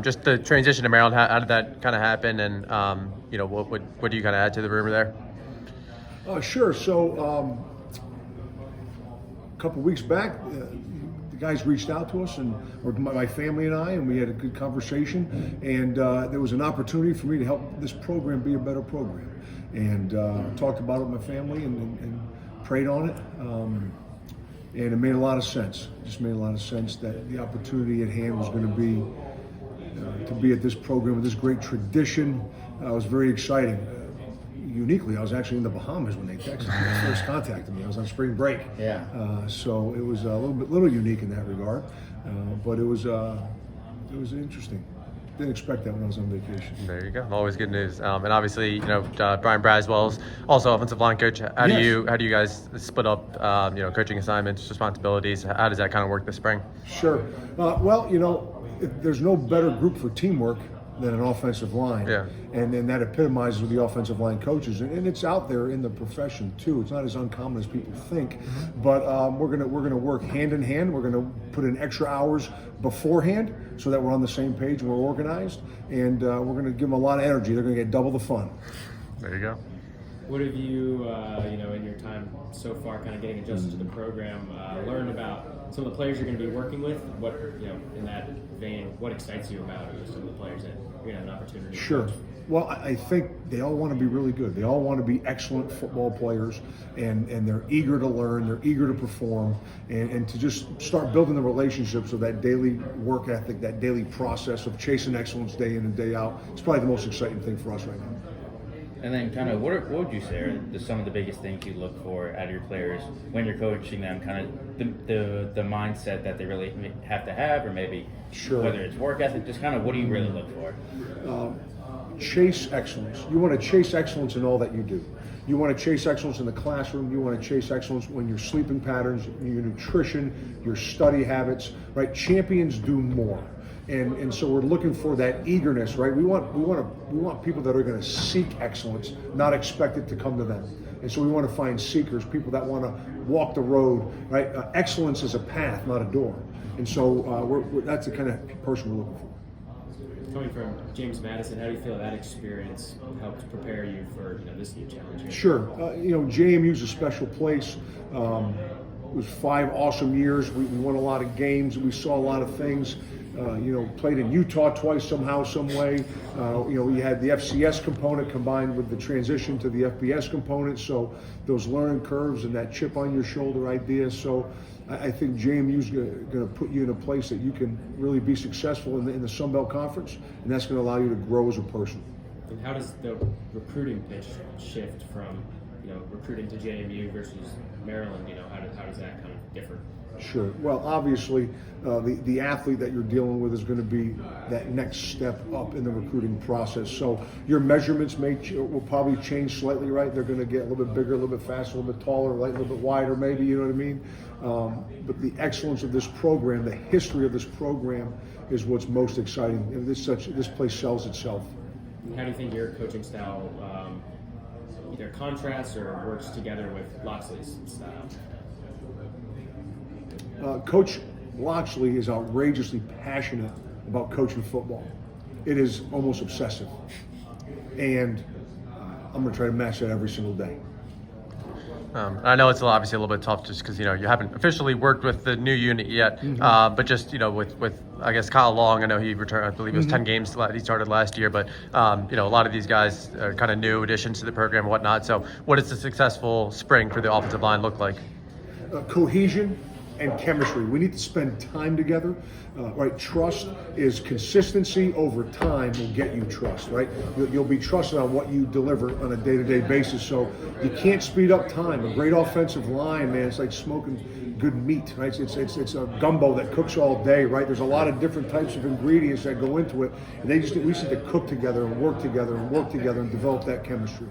Just the transition to Maryland, how did that kind of happen? And, what do you kind of add to the rumor there? Sure. So a couple of weeks back, the guys reached out to us, or my family and I, and we had a good conversation. And there was an opportunity for me to help this program be a better program. And talked about it with my family and prayed on it. And it made a lot of sense. It just made a lot of sense that the opportunity at hand was going to be at this program with this great tradition. It was very exciting. Uniquely, I was actually in the Bahamas when they texted me. They first contacted me. I was on spring break. Yeah. So it was a little unique in that regard, but it was interesting. Didn't expect that when I was on vacation. There you go. Always good news. And obviously, Brian Braswell's also offensive line coach. How do you guys split up, coaching assignments, responsibilities? How does that kind of work this spring? Sure. There's no better group for teamwork than an offensive line. Yeah. And that epitomizes with the offensive line coaches. And it's out there in the profession too. It's not as uncommon as people think. But we're gonna work hand in hand. We're gonna put in extra hours beforehand so that we're on the same page and we're organized. And we're gonna give them a lot of energy. They're gonna get double the fun. There you go. What have you, in your time so far, kind of getting adjusted to the program, learned about some of the players you're going to be working with? What, in that vein, what excites you about some of the players that you're going to have an opportunity to Sure. coach? Well, I think they all want to be really good. They all want to be excellent football players, and they're eager to learn, they're eager to perform, and to just start building the relationships of that daily work ethic, that daily process of chasing excellence day in and day out. It's probably the most exciting thing for us right now. And then kind of what would you say are some of the biggest things you look for out of your players when you're coaching them, kind of the mindset that they really have to have, or maybe whether it's work ethic, just kind of what do you really look for? Chase excellence. You want to chase excellence in all that you do. You want to chase excellence in the classroom. You want to chase excellence when your sleeping patterns, your nutrition, your study habits, right? Champions do more. And so we're looking for that eagerness, right? We want people that are going to seek excellence, not expect it to come to them. And so we want to find seekers, people that want to walk the road, right? Excellence is a path, not a door. And so that's the kind of person we're looking for. Coming from James Madison, how do you feel that experience helped prepare you for this new challenge here? Sure. JMU's a special place. It was 5 awesome years. We won a lot of games. We saw a lot of things. Played in Utah twice somehow, some way. We had the FCS component combined with the transition to the FBS component. So those learning curves and that chip on your shoulder idea. So I think JMU's going to put you in a place that you can really be successful in the Sun Belt Conference, and that's going to allow you to grow as a person. And how does the recruiting pitch shift from recruiting to JMU versus Maryland? How does that kind of differ? Sure. Well, obviously, the athlete that you're dealing with is going to be that next step up in the recruiting process. So your measurements will probably change slightly, right? They're going to get a little bit bigger, a little bit faster, a little bit taller, right? A little bit wider, maybe. You know what I mean? But the excellence of this program, the history of this program, is what's most exciting. And this place sells itself. How do you think your coaching style either contrasts or works together with Loxley's style? Coach Loxley is outrageously passionate about coaching football. It is almost obsessive. And I'm going to try to match that every single day. I know it's obviously a little bit tough just because, you haven't officially worked with the new unit yet. But just, with I guess, Kyle Long, I know he returned, I believe it was 10 games he started last year. But, a lot of these guys are kind of new additions to the program and whatnot. So what does a successful spring for the offensive line look like? Cohesion and chemistry. We need to spend time together, right? Trust is consistency over time will get you trust, right? You'll be trusted on what you deliver on a day-to-day basis. So you can't speed up time. A great offensive line, man, it's like smoking good meat, right? It's a gumbo that cooks all day, right? There's a lot of different types of ingredients that go into it, and we just need to cook together and work together and develop that chemistry.